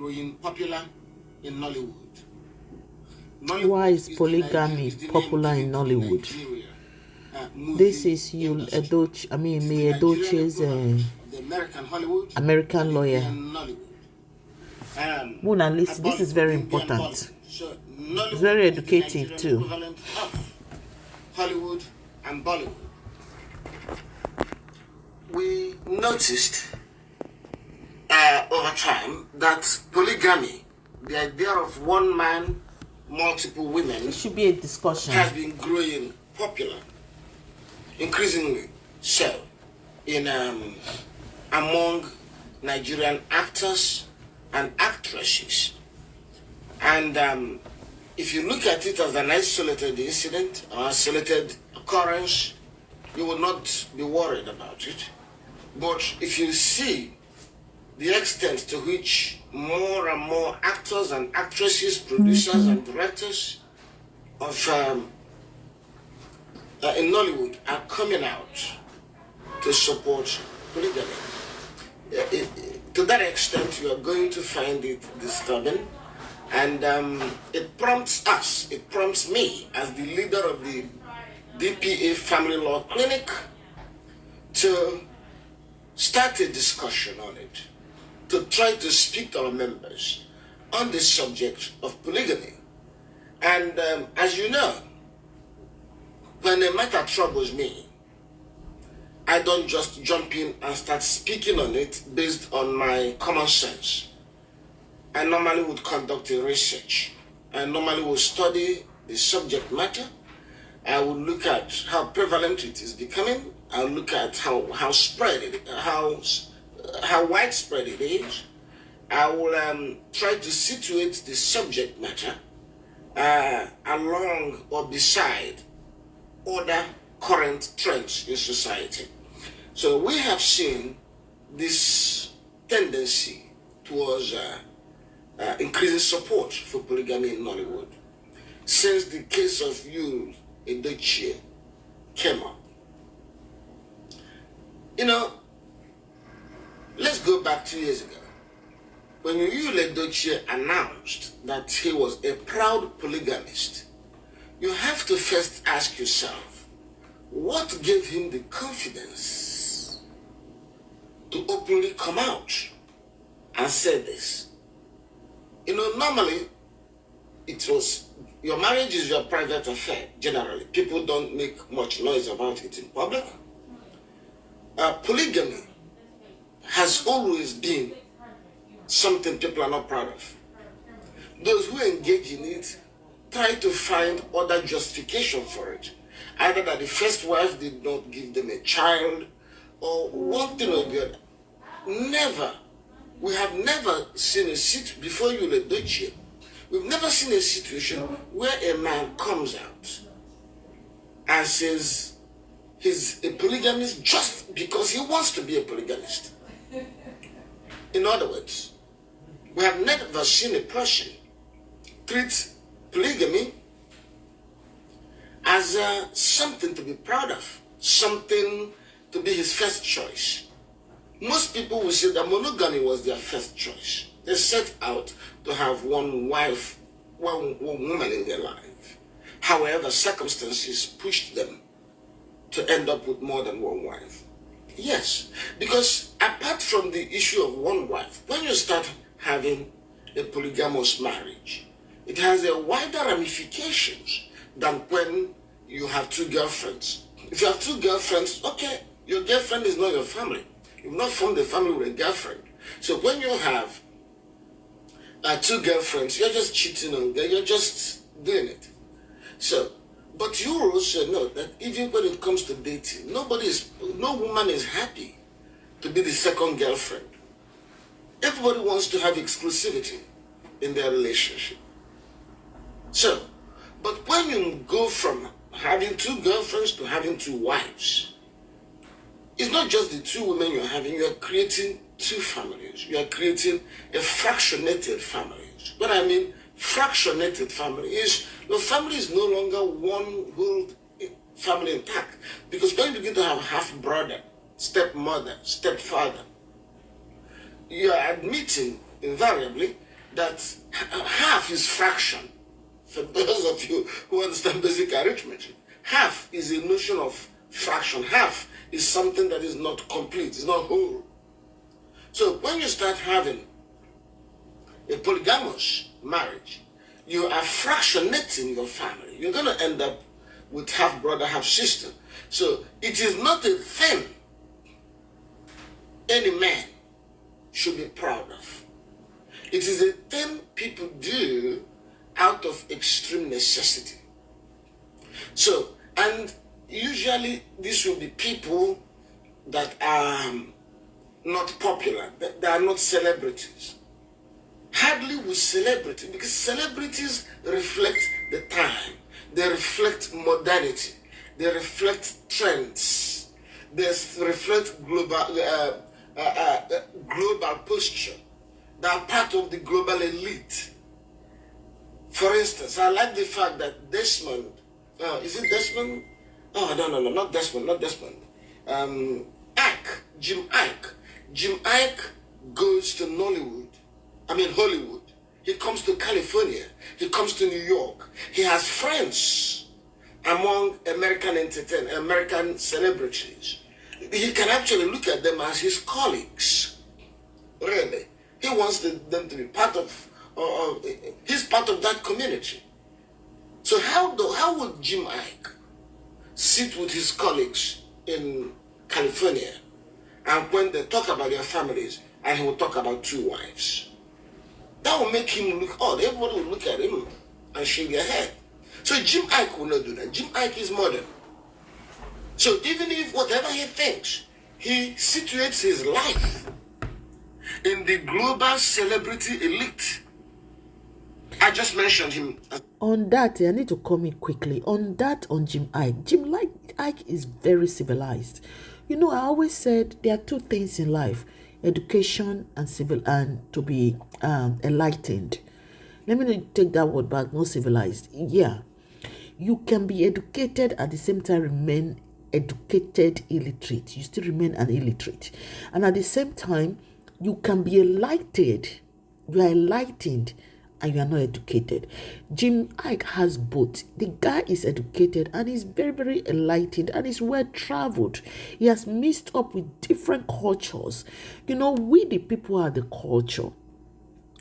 growing popular in Nollywood. Why is polygamy popular in Nollywood? This is Yul-Edochie, Yul-Edochie's American lawyer. Mona Lisa, this is very important. It's very educative too. Hollywood and Bollywood. We noticed over time that polygamy, the idea of one man, multiple women, it should be a discussion, has been growing popular, increasingly so, in among Nigerian actors and actresses. And if you look at it as an isolated incident or isolated occurrence, you will not be worried about it. But if you see the extent to which more and more actors and actresses, producers and directors of in Nollywood are coming out to support polygamy, to that extent you are going to find it disturbing. And it prompts us, it prompts me as the leader of the DPA Family Law Clinic to start a discussion on it, to try to speak to our members on this subject of polygamy. And as you know, when a matter troubles me, I don't just jump in and start speaking on it based on my common sense. I normally would conduct a research. I normally would study the subject matter. I would look at how prevalent it is becoming. I'll look at how widespread it is. I will try to situate the subject matter along or beside other current trends in society. So we have seen this tendency towards increasing support for polygamy in Nollywood since the case of Yul-Edochie came up. You know, let's go back 2 years ago when Yul-Edochie announced that he was a proud polygamist. You have to first ask yourself, what gave him the confidence to openly come out and say this? You know, normally it was, your marriage is your private affair, generally. People don't make much noise about it in public. Polygamy has always been something people are not proud of. Those who engage in it try to find other justification for it. Either that the first wife did not give them a child, or one thing or the other. Never. We have never seen a situation, before Yul-Edochie, we've never seen a situation where a man comes out and says he's a polygamist just because he wants to be a polygamist. In other words, we have never seen a person treat polygamy as something to be proud of, something to be his first choice. Most people will say that monogamy was their first choice. They set out to have one wife, one woman in their life. However, circumstances pushed them to end up with more than one wife. Yes, because apart from the issue of one wife, when you start having a polygamous marriage, it has a wider ramifications than when you have two girlfriends. If you have two girlfriends, okay, your girlfriend is not your family. You've not formed a family with a girlfriend. So when you have two girlfriends, you're just cheating on them, you're just doing it. So, but you also know that even when it comes to dating, no woman is happy to be the second girlfriend. Everybody wants to have exclusivity in their relationship. So, but when you go from having two girlfriends to having two wives, it's not just the two women you're having, you're creating two families. You are creating a fractionated family. What I mean, fractionated family is your family is no longer one whole family intact, because when you begin to have half brother, stepmother, stepfather, you are admitting invariably that half is fraction. For those of you who understand basic arithmetic, half is a notion of fraction. Half is something that is not complete, it's not whole. So when you start having a polygamous marriage, you are fractionating your family. You're going to end up with half brother, half sister. So it is not a thing any man should be proud of. It is a thing people do out of extreme necessity. So, and usually this will be people that are not popular, that are not celebrities. Hardly with celebrity, because celebrities reflect the time, they reflect modernity, they reflect trends, they reflect global posture. They are part of the global elite. For instance, I like the fact that Desmond, is it Desmond? Oh, no, not Desmond. Jim Ike. Jim Ike goes to Hollywood. He comes to California. He comes to New York. He has friends among American celebrities. He can actually look at them as his colleagues. Really. He wants them to be part of, he's part of that community. So how would Jim Ike sit with his colleagues in California, and when they talk about their families, and he will talk about 2 wives? That will make him look odd. Everybody will look at him and shake their head. So Jim Ike will not do that. Jim Ike is modern. So even if whatever he thinks, he situates his life in the global celebrity elite. I just mentioned him. On that, I need to comment quickly. On Jim Ike. Jim Ike is very civilized. You know, I always said there are 2 things in life: education and to be enlightened. Let me take that word back, not civilized. Yeah. You can be educated at the same time remain educated illiterate. You still remain an illiterate. And at the same time, you can be enlightened. You are enlightened and you are not educated. Jim Ike has both. The guy is educated and he's very, very enlightened and he's well traveled. He has mixed up with different cultures. You know, we the people are the culture.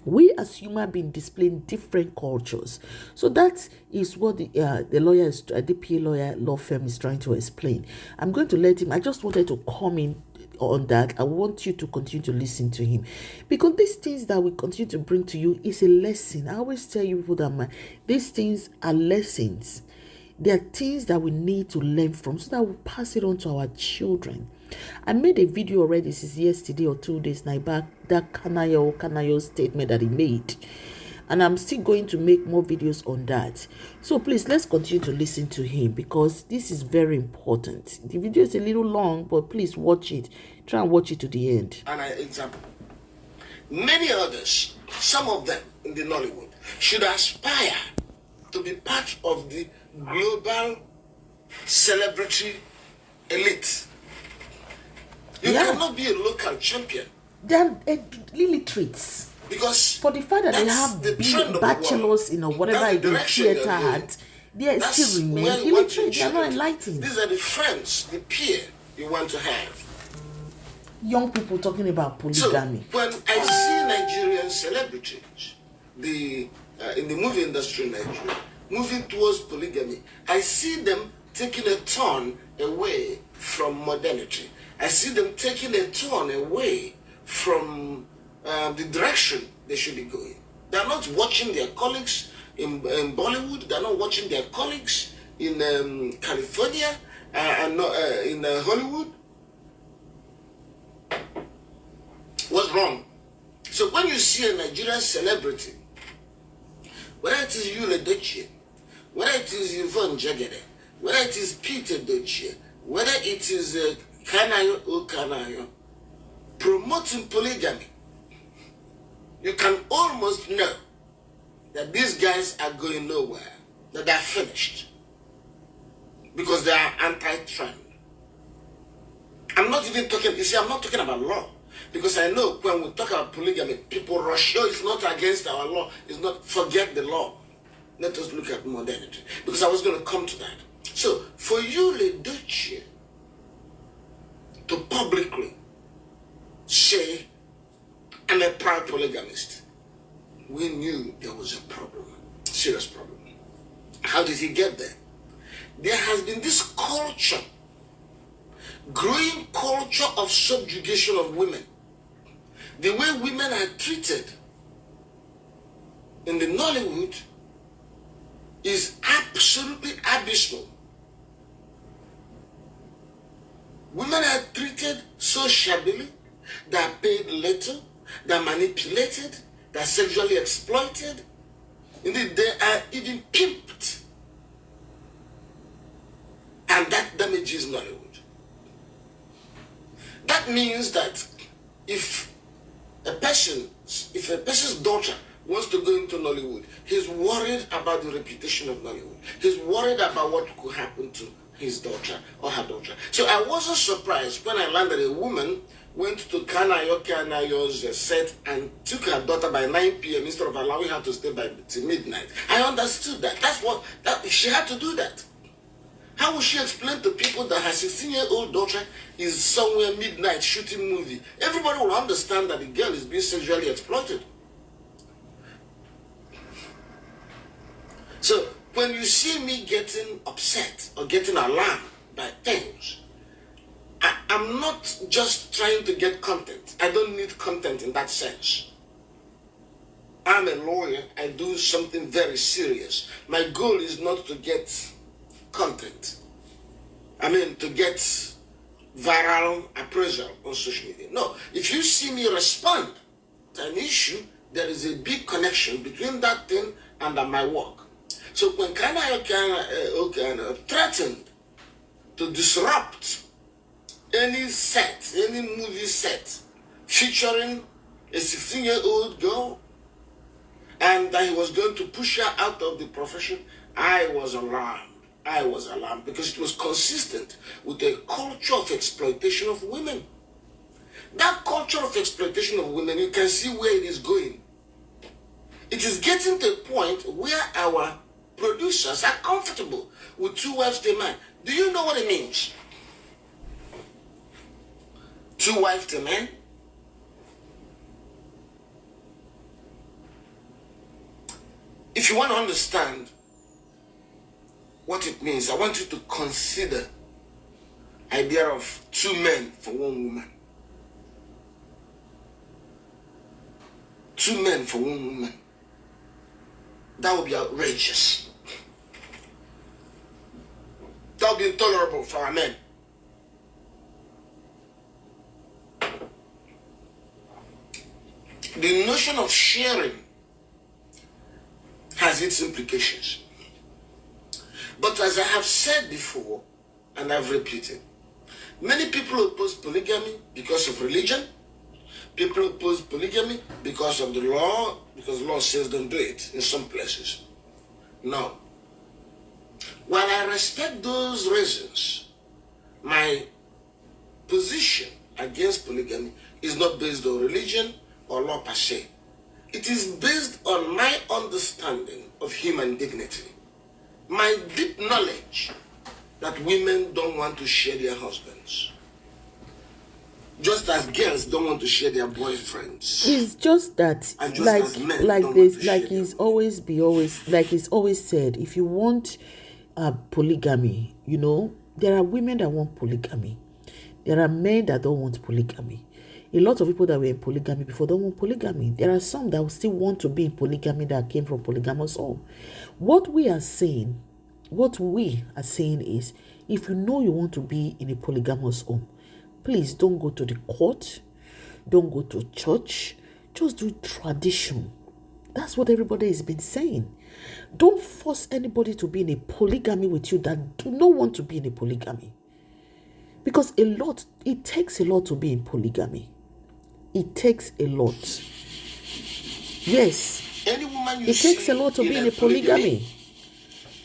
We as human beings display different cultures. So that is what the lawyer is, the PA law firm is trying to explain. I'm going to let him. I just wanted to comment on that. I want you to continue to listen to him, because these things that we continue to bring to you is a lesson. I always tell you people that these things are lessons. They are things that we need to learn from so that we pass it on to our children. I made a video already since yesterday or 2 days now back, that Kanayo statement that he made. And I'm still going to make more videos on that. So please, let's continue to listen to him, because this is very important. The video is a little long, but please watch it. Try and watch it to the end. An example. Many others, some of them in the Nollywood, should aspire to be part of the global celebrity elite. You cannot be a local champion. They're illiterates. Because for the fact that they have bachelors in or whatever in theater hat, they still remain illiterate. They are not enlightened. These are the friends, the peer you want to have. Young people talking about polygamy. So when I see Nigerian celebrities, in the movie industry in Nigeria, moving towards polygamy, I see them taking a turn away from modernity. I see them taking a turn away from the direction they should be going. They're not watching their colleagues in Bollywood. They're not watching their colleagues in California and in Hollywood. What's wrong? So when you see a Nigerian celebrity, whether it is Yul-Edochie, whether it is Yvonne Jagede, whether it is Peter Dochie, whether it is Kanayo, promoting polygamy, you can almost know that these guys are going nowhere, that they're finished, because they are anti-trend. I'm not even talking, you see, I'm not talking about law. Because I know when we talk about polygamy, people rush, oh, it's not against our law. It's not, forget the law. Let us look at modernity. Because I was going to come to that. So, for Yul-Edochie to publicly say, I'm a proud polygamist, we knew there was a problem, serious problem. How did he get there? There has been this culture, growing culture of subjugation of women. The way women are treated in the Nollywood is absolutely abysmal. Women are treated so shabbily, they are paid little, they are manipulated, they are sexually exploited. Indeed, they are even pimped. And that damages Nollywood. That means that if a person's daughter wants to go into Nollywood, he's worried about the reputation of Nollywood. He's worried about what could happen to his daughter or her daughter. So I wasn't surprised when I learned that a woman went to Kanayo's set and took her daughter by 9 p.m. instead of allowing her to stay till midnight. I understood that. She had to do that. How will she explain to people that her 16-year-old daughter is somewhere midnight shooting movie? Everybody will understand that the girl is being sexually exploited. So when you see me getting upset or getting alarmed by things, I'm not just trying to get content. I don't need content in that sense. I'm a lawyer. I do something very serious. My goal is not to get content. To get viral appraisal on social media. No, if you see me respond to an issue, there is a big connection between that thing and my work. So when Kanayo threatened to disrupt any set, any movie set featuring a 16-year-old girl, and that he was going to push her out of the profession, I was alarmed. I was alarmed because it was consistent with a culture of exploitation of women. That culture of exploitation of women, you can see where it is going. It is getting to a point where our producers are comfortable with 2 wives to a man. Do you know what it means? 2 wives to a man? If you want to understand what it means, I want you to consider the idea of 2 men for 1 woman. 2 men for 1 woman. That would be outrageous. That would be intolerable for our men. The notion of sharing has its implications. But as I have said before, and I've repeated, many people oppose polygamy because of religion. People oppose polygamy because of the law, because the law says don't do it in some places. No. While I respect those reasons, my position against polygamy is not based on religion or law per se. It is based on my understanding of human dignity. My deep knowledge that women don't want to share their husbands. Just as girls don't want to share their boyfriends. It's just that, it's always said, if you want polygamy, there are women that want polygamy. There are men that don't want polygamy. A lot of people that were in polygamy before don't want polygamy. There are some that still want to be in polygamy that came from polygamous home. What we are saying is, if you know you want to be in a polygamous home, please don't go to the court, don't go to church, just do tradition. That's what everybody has been saying. Don't force anybody to be in a polygamy with you that do not want to be in a polygamy. Because it takes a lot to be in polygamy. It takes a lot. Yes. Any woman it takes a lot to be in a polygamy.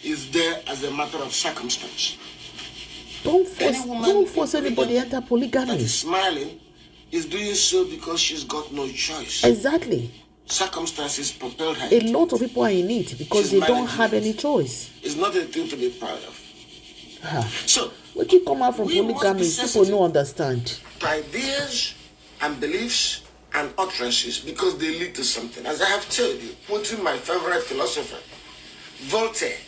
Is there as a matter of circumstance. Don't force anybody to enter polygamy. That is smiling is doing so because she's got no choice. Exactly. Circumstances propelled her. A lot of people are in it because they don't have any choice. It's not a thing to be proud of. So, what you come out from polygamy, people don't understand. Ideas and beliefs and utterances because they lead to something. As I have told you, quoting my favorite philosopher, Voltaire.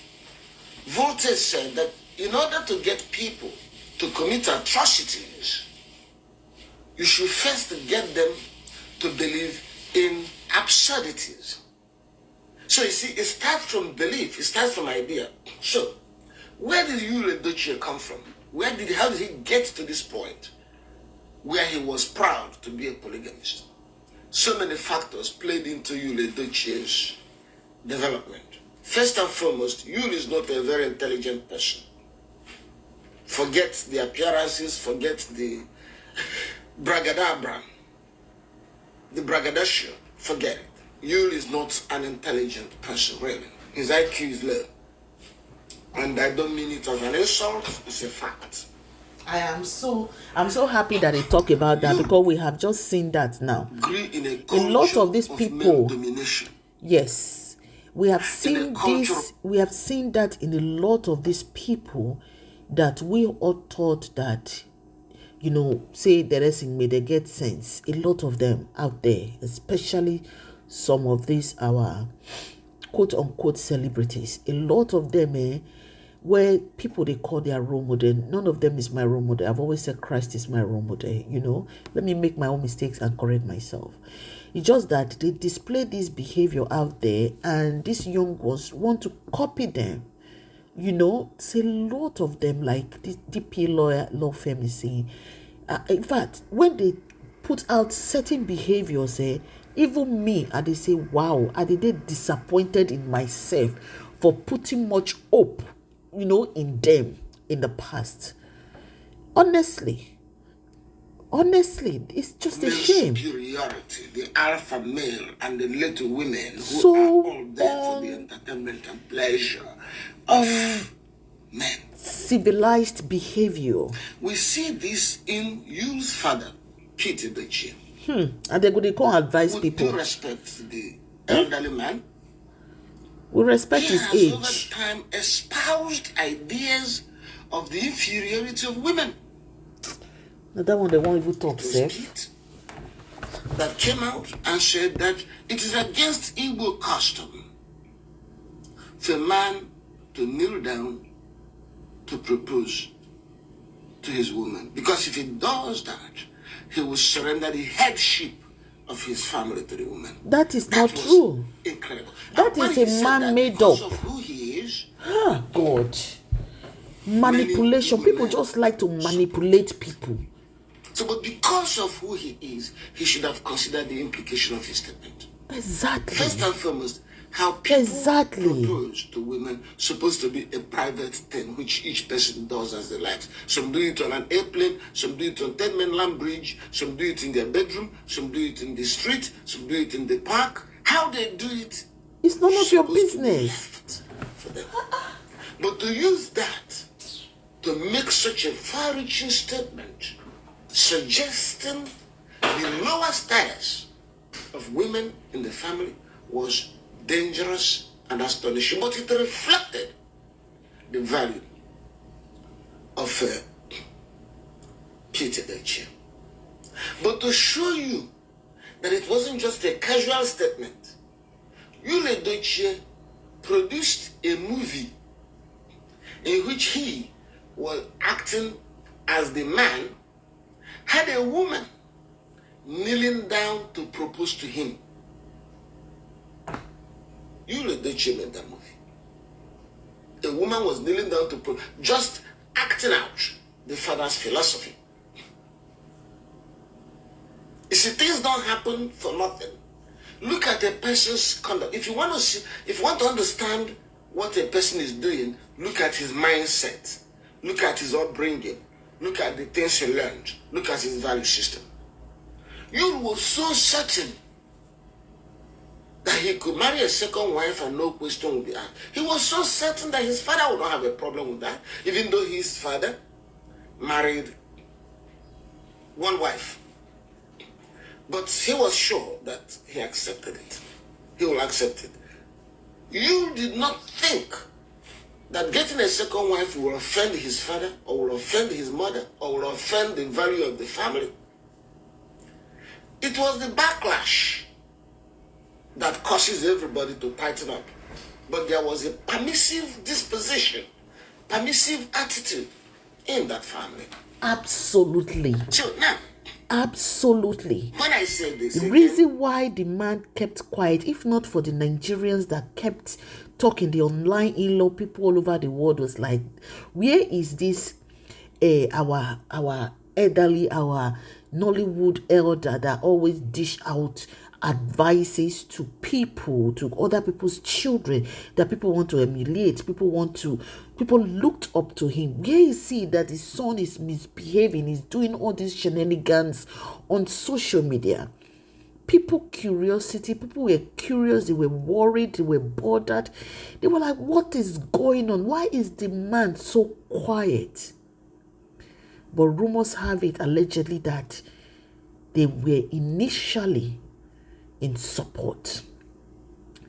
Voltaire said that in order to get people to commit atrocities, you should first get them to believe in absurdities. So you see, it starts from belief, it starts from idea. So, where did Yul-Edochie come from? How did he get to this point where he was proud to be a polygamist? So many factors played into Yul-Edochie's development. First and foremost, Yul is not a very intelligent person. Forget the appearances, forget the bragadabra, the braggadocio, forget it. Yul is not an intelligent person, really. His IQ is low. And I don't mean it as an insult, it's a fact. I'm so happy that they talk about that because we have just seen that now. A lot of these people, yes, we have seen that in a lot of these people that we all thought that, say the racing may they get sense. A lot of them out there, especially some of these our quote unquote celebrities, a lot of them where people they call their role model, none of them is my role model. I've always said Christ is my role model, Let me make my own mistakes and correct myself. It's just that they display this behavior out there and these young ones want to copy them. It's a lot of them, like this DP law firm is saying. In fact, when they put out certain behaviors, even me, and they say, wow, I did disappointed in myself for putting much hope, in them in the past. Honestly, it's just a shame. Superiority, the alpha male and the little women who are all there for the entertainment and pleasure of men. Civilized behavior. We see this in Yul's father, Yul-Edochie. And they go advise people. We do respect the elderly man. We respect his age. He has over time espoused ideas of the inferiority of women. Now that one they won't even talk, safe. That came out and said that it is against Igbo custom for a man to kneel down to propose to his woman. Because if he does that, he will surrender the headship of his family to the woman. That is not true. Incredible. That is a man made up. Because of who he is. God. Manipulation. People just like to manipulate people. So, but because of who he is, he should have considered the implication of his statement. Exactly. First and foremost, how people propose to women supposed to be a private thing, which each person does as they like. Some do it on an airplane, some do it on 10 mainland bridge, some do it in their bedroom, some do it in the street, some do it in the park. How they do it, it's none of your business. For them. But to use that to make such a far-reaching statement, suggesting the lower status of women in the family was dangerous and astonishing, but it reflected the value of Yul-Edochie. But to show you that it wasn't just a casual statement, Yul-Edochie produced a movie in which he was acting as the man, had a woman kneeling down to propose to him. Yul-Edochie made that movie. A woman was kneeling down to propose, just acting out the father's philosophy. You see, things don't happen for nothing. Look at a person's conduct. If you want to understand what a person is doing, look at his mindset. Look at his upbringing. Look at the things he learned. Look at his value system. Yul was so certain that he could marry a second wife and no question would be asked. He was so certain that his father would not have a problem with that, even though his father married one wife But he was sure that he accepted it. He will accept it. You did not think that getting a second wife will offend his father, or will offend his mother, or will offend the value of the family. It was the backlash that causes everybody to tighten up. But there was a permissive disposition, permissive attitude in that family. Absolutely. So now, absolutely. When I say this, the reason why the man kept quiet, if not for the Nigerians that kept talking, the online in-law people all over the world was like, where is this our elderly, our Nollywood elder that always dish out advices to people, to other people's children, that people want to emulate, people looked up to him. Where is he that his son is misbehaving, is doing all these shenanigans on social media? People were curious, they were worried, they were bothered. They were like, what is going on? Why is the man so quiet? But rumors have it allegedly that they were initially in support.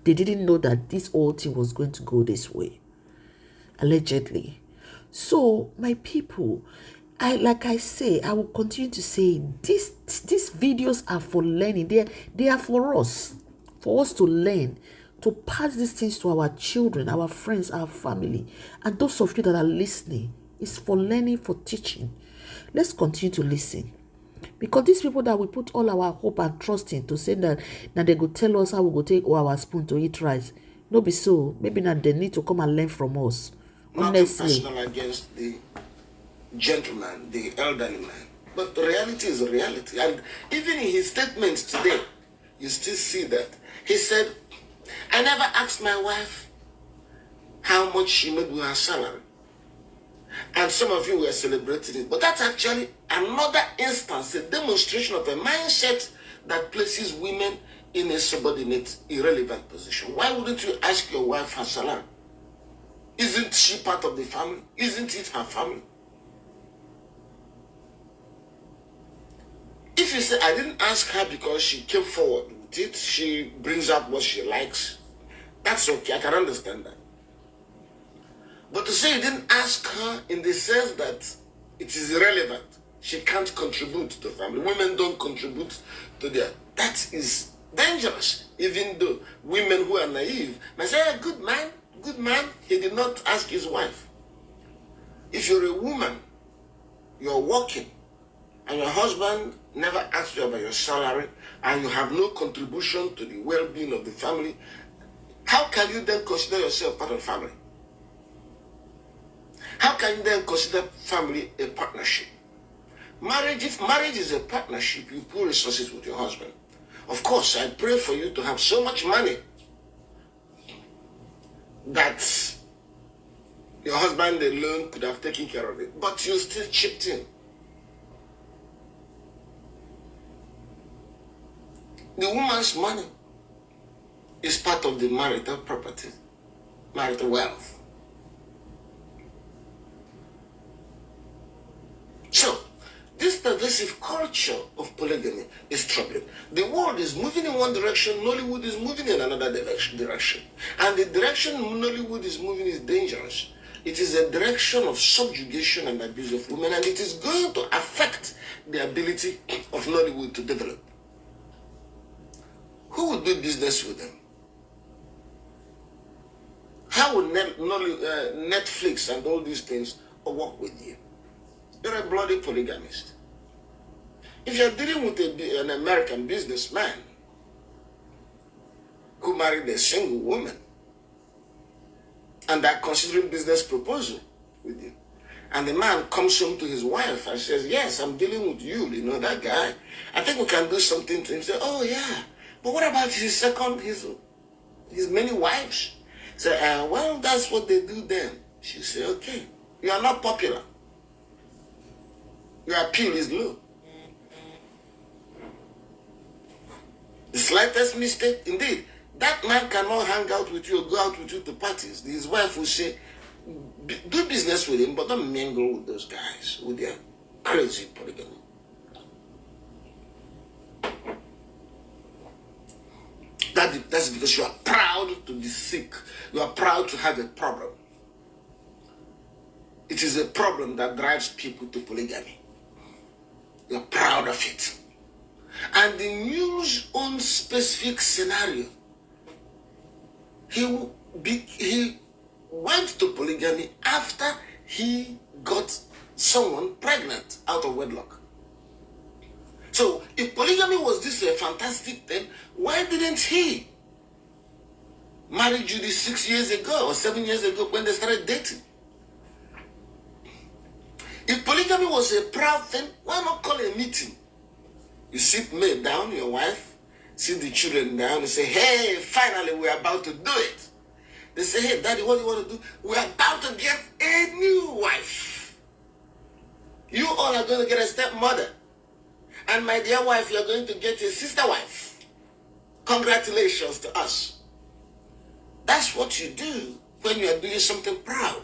They didn't know that this whole thing was going to go this way. Allegedly. So, my people, I will continue to say, these videos are for learning. They are for us to learn, to pass these things to our children, our friends, our family. And those of you that are listening, it's for learning, for teaching. Let's continue to listen. Because these people that we put all our hope and trust in to say that now they go tell us how we go take our spoon to eat rice. No be so. Maybe now they need to come and learn from us. Nothing personal against the gentleman, the elderly man. But the reality is a reality. And even in his statements today, you still see that. He said, I never asked my wife how much she made with her salary. And some of you were celebrating it. But that's actually another instance, a demonstration of a mindset that places women in a subordinate, irrelevant position. Why wouldn't you ask your wife her salary? Isn't she part of the family? Isn't it her family? If you say, I didn't ask her because she came forward with it, she brings up what she likes, that's okay, I can understand that. But to say you didn't ask her in the sense that it is irrelevant, she can't contribute to the family, women don't contribute to their, that is dangerous. Even though women who are naive may say, good man, he did not ask his wife. If you're a woman, you're working, and your husband never asked you about your salary, and you have no contribution to the well-being of the family, how can you then consider yourself part of the family? How can you then consider family a partnership? If marriage is a partnership, you pool resources with your husband. Of course, I pray for you to have so much money that your husband alone could have taken care of it, but you still chipped in. The woman's money is part of the marital property, marital wealth. So, this pervasive culture of polygamy is troubling. The world is moving in one direction, Nollywood is moving in another direction. And the direction Nollywood is moving is dangerous. It is a direction of subjugation and abuse of women, and it is going to affect the ability of Nollywood to develop. Who would do business with them? How would Netflix and all these things work with you? You're a bloody polygamist. If you're dealing with an American businessman who married a single woman and they're considering business proposal with you, and the man comes home to his wife and says, yes, I'm dealing with you, that guy. I think we can do something to him. Say, oh yeah, but what about his many wives? Say, well, that's what they do then. She said, okay, you are not popular. Your appeal is low. The slightest mistake, indeed, that man cannot hang out with you or go out with you to parties. His wife will say, do business with him, but don't mingle with those guys, with their crazy polygamy. That's because you are proud to be sick. You are proud to have a problem. It is a problem that drives people to polygamy. You are proud of it. And in Yul's own specific scenario, he went to polygamy after he got someone pregnant out of wedlock. So if polygamy was this a fantastic thing, why didn't he marry Judy 6 years ago or 7 years ago when they started dating? If polygamy was a proud thing, why not call a meeting? You sit May down, your wife, sit the children down and say, hey, finally we're about to do it. They say, hey, daddy, what do you want to do? We're about to get a new wife. You all are going to get a stepmother. And my dear wife, you're going to get a sister wife. Congratulations to us. That's what you do when you are doing something proud.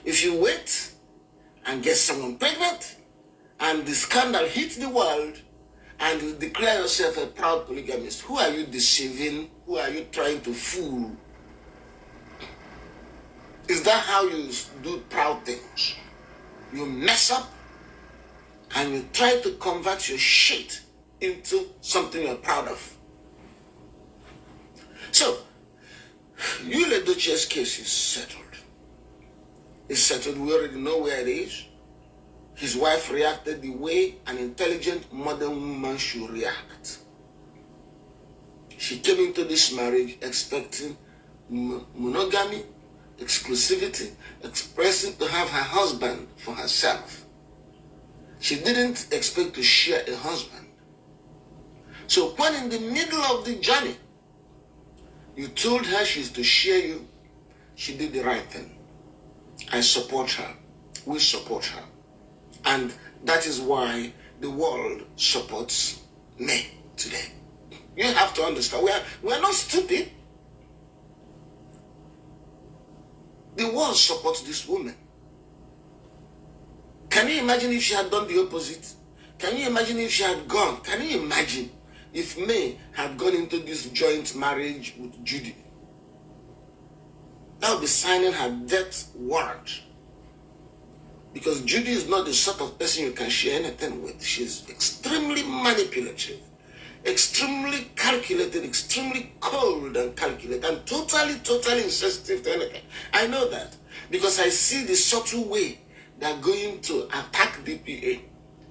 If you wait and get someone pregnant, and the scandal hits the world, and you declare yourself a proud polygamist, who are you deceiving? Who are you trying to fool? Is that how you do proud things? You mess up, and you try to convert your shit into something you're proud of. So, Yul-Edochie's case is settled. It's settled. We already know where it is. His wife reacted the way an intelligent modern woman should react. She came into this marriage expecting monogamy, exclusivity, expressing to have her husband for herself. She didn't expect to share a husband. So when in the middle of the journey, you told her she's to share you, she did the right thing. I support her. We support her. And that is why the world supports me today. You have to understand, we are not stupid. The world supports this woman. Can you imagine if she had done the opposite? Can you imagine if she had gone? Can you imagine if May had gone into this joint marriage with Judy? That would be signing her death warrant. Because Judy is not the sort of person you can share anything with. She's extremely manipulative, extremely calculated, extremely cold and calculated, and totally insensitive to anything. I know that because I see the subtle way they're going to attack DPA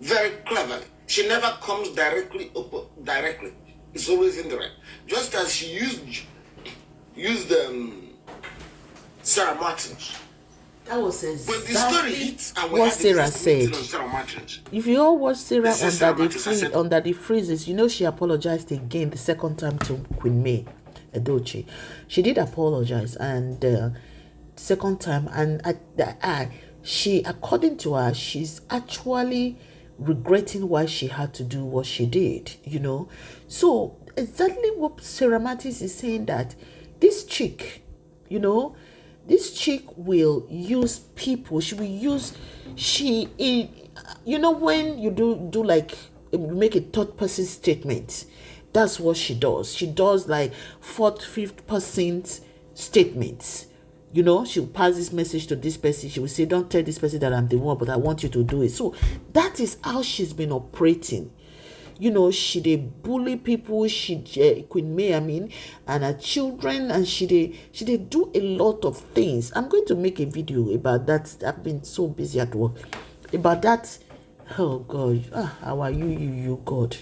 very cleverly. She never comes directly. It's always indirect. Just as she used Sarah Martins. That was But the story hits and what Sarah said. Sarah If you all watch Sarah Sarah under the freezes, you know she apologized again the second time to Queen May Edochie. She did apologize, and second time, and she, according to her, she's actually regretting why she had to do what she did. You know, so exactly what Sarah Martins is saying, that this chick, you know. This chick will use people. She will use, you know, when you do like, you make a third person statement, that's what she does. She does like fourth, fifth person statements. You know, she'll pass this message to this person. She will say, don't tell this person that I'm the one, but I want you to do it. So that is how she's been operating. You know, she dey bully people, Queen May, and her children, and she dey do a lot of things. I'm going to make a video about that. I've been so busy at work. About that, oh God, how are you, God?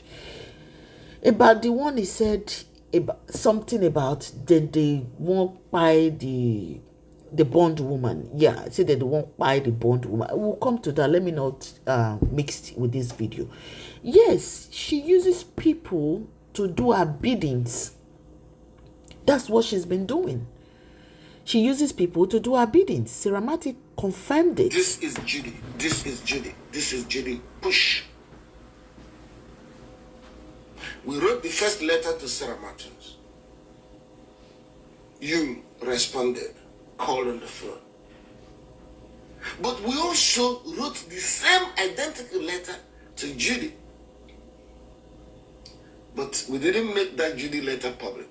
About the one he said, about something about then they won't buy the bond woman. Yeah, I said that they won't buy the bond woman. We'll come to that. Let me not mix with this video. Yes, she uses people to do her biddings. That's what she's been doing. She uses people to do her biddings. Sarah Martins confirmed it. This is Judy. This is Judy. This is Judy. Push. We wrote the first letter to Sarah Martins. You responded, called on the phone. But we also wrote the same identical letter to Judy. But we didn't make that Judy letter public.